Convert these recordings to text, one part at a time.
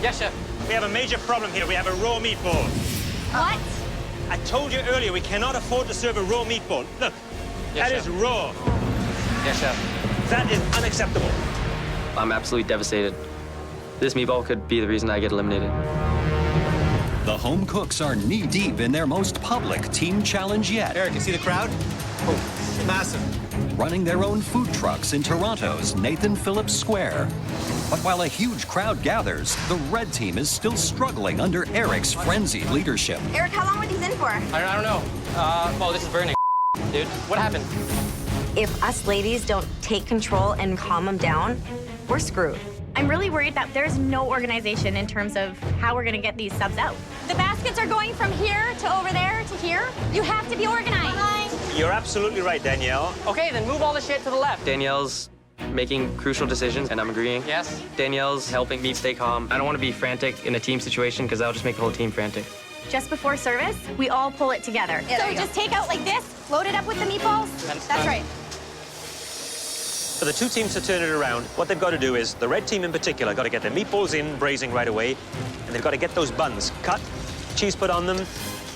Yes, chef. We have a major problem here. We have a raw meatball. What? I told you earlier, we cannot afford to serve a raw meatball. Look, Yes, that is chef. raw. Yes, chef. That is unacceptable. I'm absolutely devastated. This meatball could be the reason I get eliminated. The home cooks are knee-deep in their most public team challenge yet. Eric, you see the crowd? Oh, massive. Running their own food trucks in Toronto's Nathan Phillips Square. But while a huge crowd gathers, the red team is still struggling under Eric's frenzied leadership. Eric, how long were these in for? I don't know. Oh, this is burning. Dude, what happened? If us ladies don't take control and calm them down, we're screwed. I'm really worried that there's no organization in terms of how we're gonna get these subs out. The baskets are going from here to over there to here. You have to be organized. You're absolutely right, Danielle. Okay, then move all the shit to the left. Danielle's making crucial decisions, and I'm agreeing. Yes. Danielle's helping me stay calm. I don't want to be frantic in a team situation, because that'll just make the whole team frantic. Just before service, we all pull it together. Yeah, So just take out like this, load it up with the meatballs. That's right. For the two teams to turn it around, what they've got to do is, the red team in particular, got to get their meatballs in, braising right away, and they've got to get those buns cut, cheese put on them,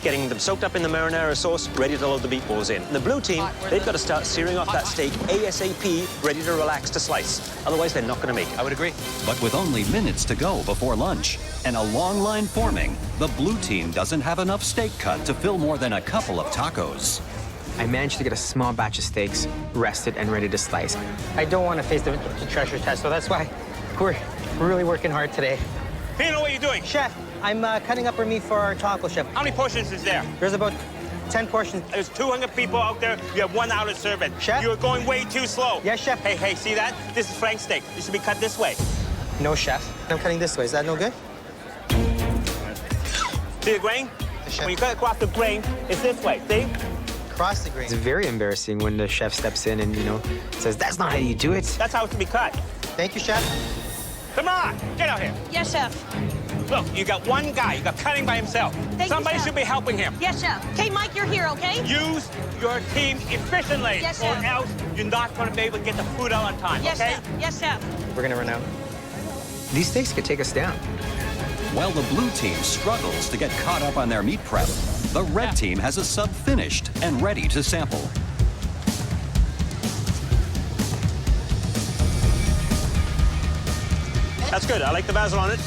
getting them soaked up in the marinara sauce, ready to load the meatballs in. And the blue team, they've got to start searing off that steak ASAP, ready to relax to slice. Otherwise, they're not going to make it. I would agree. But with only minutes to go before lunch and a long line forming, the blue team doesn't have enough steak cut to fill more than a couple of tacos. I managed to get a small batch of steaks rested and ready to slice. I don't want to face the treasure test, so that's why we're really working hard today. Pino, what are you doing? Chef, I'm cutting up our meat for our taco, chef. How many portions is there? There's about 10 portions. There's 200 people out there. You have 1 hour to serve it. Chef? You're going way too slow. Yes, chef. Hey, see that? This is Frank steak. It should be cut this way. No, chef. I'm cutting this way. Is that no good? See the grain? chef. When you cut across the grain, it's this way, see? Cross the grain. It's very embarrassing when the chef steps in and, says, that's not how you do it. That's how it's to be cut. Thank you, chef. Come on, get out here. Yes, chef. Look, you got one guy. You got cutting by himself. Somebody Chef. should be helping him. Yes, chef. Okay, Mike, you're here, okay? Use your team efficiently, Yes, or chef. else you're not going to be able to get the food out on time, okay? Yes, chef. We're gonna run out. These steaks could take us down. While the blue team struggles to get caught up on their meat prep, the red team has a sub finished and ready to sample. That's good. I like the basil on it.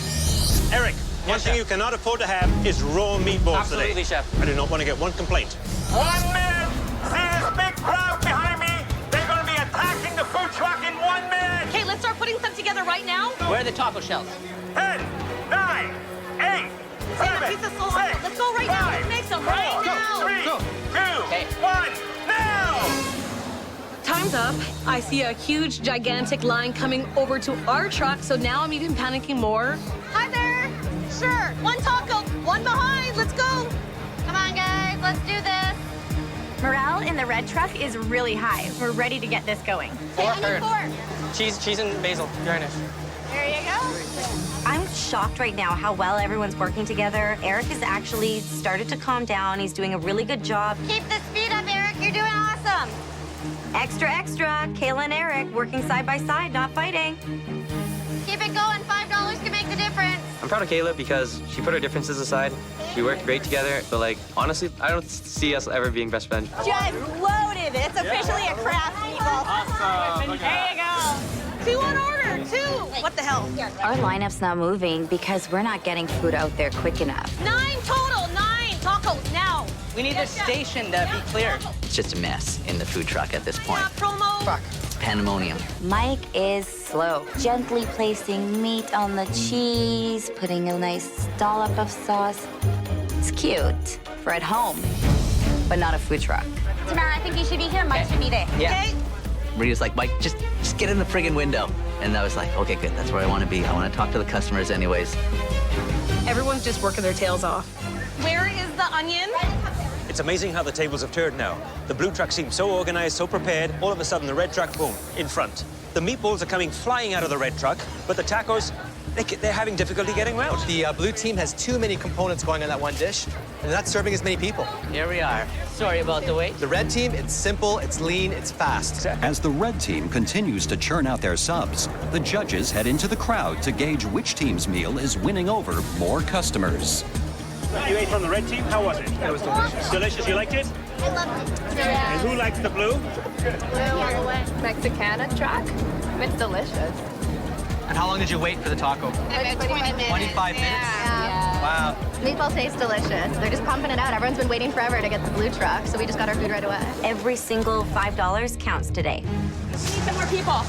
Eric, one thing chef. you cannot afford to have is raw meatballs today. Absolutely, chef. I do not want to get one complaint. 1 minute! See this big crowd behind me? They're going to be attacking the food truck in 1 minute! Okay, let's start putting some together right now. Where are the taco shells? 10, 9, 8, 7, piece of salami. 6, Let's go right now. 5, Let's make some right 4, now. 3, Go. 2, Okay. 1, now! Time's up. I see a huge, gigantic line coming over to our truck, so now I'm even panicking more. Hi there. Sure. One taco, one behind. Let's go. Come on, guys. Let's do this. Morale in the red truck is really high. We're ready to get this going. Hey, I need 4. Cheese and basil, garnish. There you go. I'm shocked right now how well everyone's working together. Eric has actually started to calm down. He's doing a really good job. Keep the speed up, Eric. You're doing awesome. Extra, extra. Kayla and Eric working side by side, not fighting. Keep it going. $5 can make the difference. I'm proud of Kayla because she put her differences aside. We worked great together, but honestly, I don't see us ever being best friends. Just loaded. It's officially a craft meatball. Awesome. There you go. 2 on order. 2. What the hell? Our lineup's not moving because we're not getting food out there quick enough. 9 total. 9 tacos now. We need this station to be clear. It's just a mess in the food truck at this point. Promo. Fuck. Pandemonium. Mike is slow, gently placing meat on the cheese, putting a nice dollop of sauce. It's cute for at home, but not a food truck. Tamara, I think you should be here. Mike should be there. Yeah. Okay? Maria's like, Mike, just get in the friggin' window. And I was like, okay, good. That's where I want to be. I want to talk to the customers anyways. Everyone's just working their tails off. Where is the onion? It's amazing how the tables have turned now. The blue truck seems so organized, so prepared. All of a sudden, the red truck, boom, in front. The meatballs are coming flying out of the red truck, but the tacos, They're having difficulty getting around. The blue team has too many components going on that one dish, and they're not serving as many people. Here we are. Sorry about the wait. The red team, it's simple, it's lean, it's fast. As the red team continues to churn out their subs, the judges head into the crowd to gauge which team's meal is winning over more customers. You ate from the red team? How was it? It was delicious. Delicious, you liked it? I loved it. And who likes the blue? Mexicana track. It's delicious. And how long did you wait for the taco? About 20 minutes. 25 minutes? Yeah. Wow. Meatball tastes delicious. They're just pumping it out. Everyone's been waiting forever to get the blue truck, so we just got our food right away. Every single $5 counts today. We need some more people.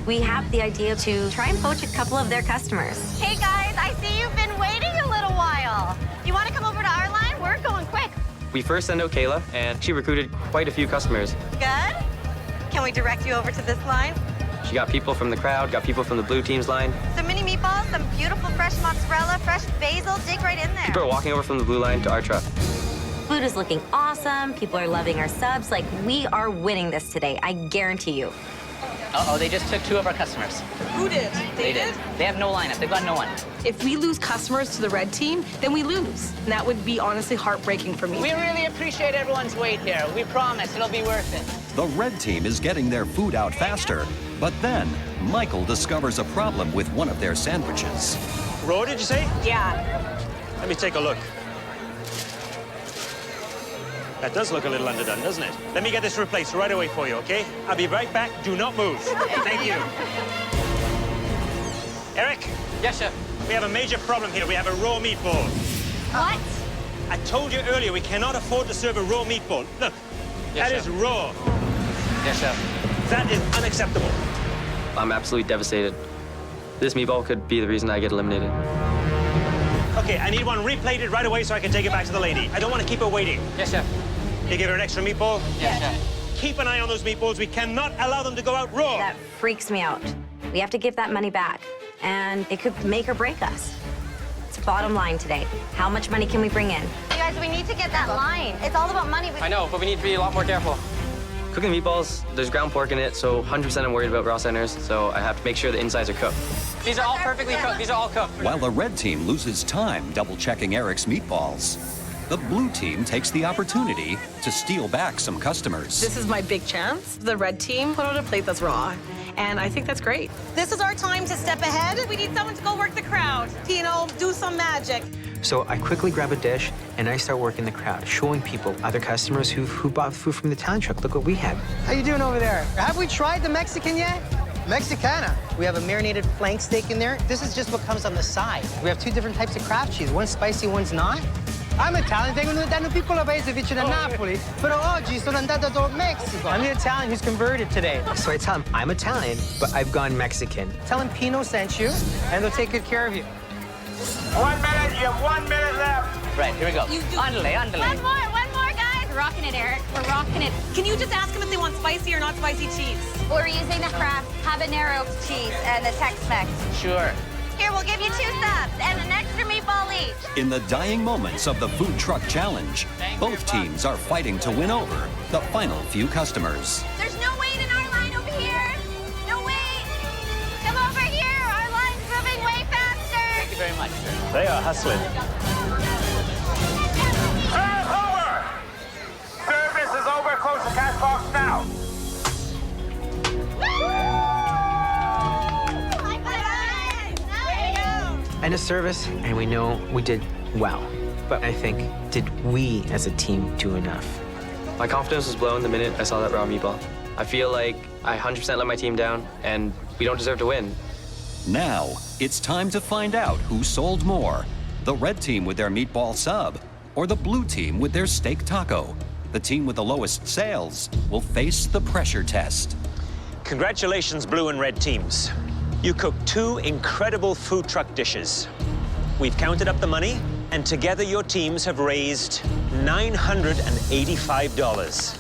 We have the idea to try and poach a couple of their customers. Hey guys, I see you've been waiting a little while. You want to come over to our line? We're going quick. We first sent out Kayla, and she recruited quite a few customers. Good. Can we direct you over to this line? She got people from the crowd, got people from the blue team's line. Some mini meatballs, some beautiful fresh mozzarella, fresh basil. Dig right in there. People are walking over from the blue line to our truck. Food is looking awesome. People are loving our subs. Like, we are winning this today. I guarantee you. Uh-oh, they just took 2 of our customers. Who did? They did? They have no lineup. They've got no one. If we lose customers to the red team, then we lose. And that would be honestly heartbreaking for me. We really appreciate everyone's wait here. We promise it'll be worth it. The red team is getting their food out faster, but then Michael discovers a problem with one of their sandwiches. Raw, did you say? Yeah. Let me take a look. That does look a little underdone, doesn't it? Let me get this replaced right away for you, okay? I'll be right back. Do not move. Thank you. Eric? Yes, chef. We have a major problem here. We have a raw meatball. What? I told you earlier we cannot afford to serve a raw meatball. Look, Yes, that is chef. raw. Yes, chef. That is unacceptable. I'm absolutely devastated. This meatball could be the reason I get eliminated. Okay, I need one replated right away so I can take it back to the lady. I don't want to keep her waiting. Yes, chef. You give her an extra meatball? Yes, chef. Keep an eye on those meatballs. We cannot allow them to go out raw. That freaks me out. We have to give that money back, and it could make or break us. It's bottom line today. How much money can we bring in? You guys, we need to get that line. It's all about money. I know, but we need to be a lot more careful. Cooking meatballs, there's ground pork in it, so 100% I'm worried about raw centers, so I have to make sure the insides are cooked. These are all perfectly cooked. These are all cooked. While the red team loses time double-checking Eric's meatballs, the blue team takes the opportunity to steal back some customers. This is my big chance. The red team put out a plate that's raw, and I think that's great. This is our time to step ahead. We need someone to go work the crowd, you know, do some magic. So I quickly grab a dish and I start working the crowd, showing people, other customers who bought food from the Italian truck. Look what we have. How you doing over there? Have we tried the Mexican yet? Mexicana. We have a marinated flank steak in there. This is just what comes on the side. We have 2 different types of craft cheese. One's spicy, one's not. I'm Italian, vengo da un piccolo paese vicino a Napoli, però oggi sono andato a Mexico. I'm the Italian who's converted today. So I tell them, I'm Italian, but I've gone Mexican. Tell them Pino sent you, and they'll take good care of you. 1 minute, you have 1 minute left. Right, here we go. Andale, andale. One more, guys. We're rocking it, Eric. We're rocking it. Can you just ask them if they want spicy or not spicy cheese? We're using the Kraft habanero cheese and the Tex-Mex. Sure. Here, we'll give you 2 subs and an extra meatball each. In the dying moments of the food truck challenge, both teams are fighting to win over the final few customers. There's no wait in our line over here. No wait. Come over here. Our line's moving way faster. Thank you very much, sir. They are hustling. Over! Service is over. Close the cash box now. And a service, and we know we did well. But I think, did we as a team do enough? My confidence was blown the minute I saw that raw meatball. I feel like I 100% let my team down, and we don't deserve to win. Now, it's time to find out who sold more, the red team with their meatball sub, or the blue team with their steak taco. The team with the lowest sales will face the pressure test. Congratulations, blue and red teams. You cooked 2 incredible food truck dishes. We've counted up the money, and together your teams have raised $985.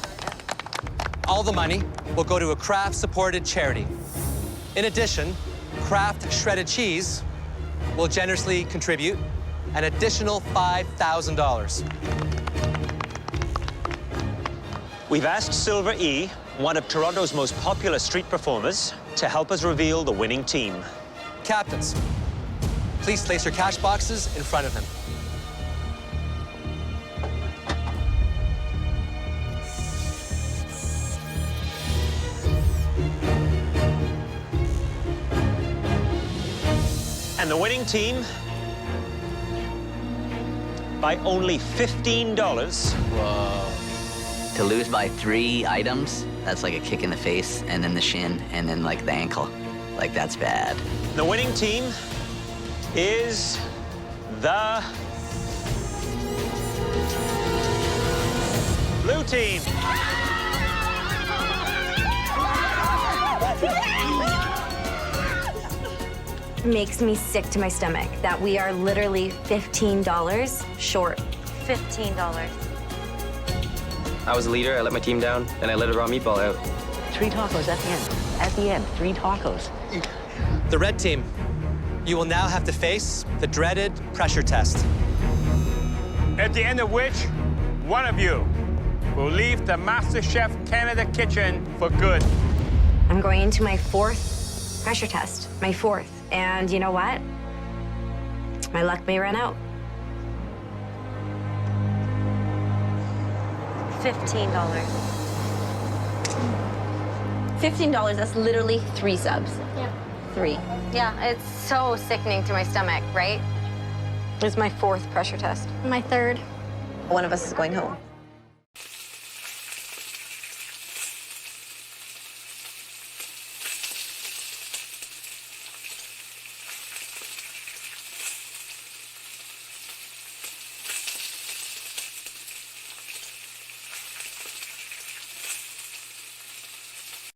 All the money will go to a Kraft-supported charity. In addition, Kraft shredded cheese will generously contribute an additional $5,000. We've asked Silver E, one of Toronto's most popular street performers, to help us reveal the winning team. Captains, Please place your cash boxes in front of him. And the winning team, by only $15. To lose by 3 items, that's like a kick in the face, and then the shin, and then like the ankle. Like, that's bad. The winning team is the blue team. Makes me sick to my stomach that we are literally $15 short. $15. I was a leader, I let my team down, and I let a raw meatball out. 3 tacos at the end. At the end, 3 tacos. The red team, you will now have to face the dreaded pressure test. At the end of which, one of you will leave the MasterChef Canada kitchen for good. I'm going into my 4th pressure test, my 4th. And you know what? My luck may run out. $15. $15, that's literally 3 subs. Yeah. 3. Yeah, it's so sickening to my stomach, right? It's my 4th pressure test. My 3rd. One of us is going home.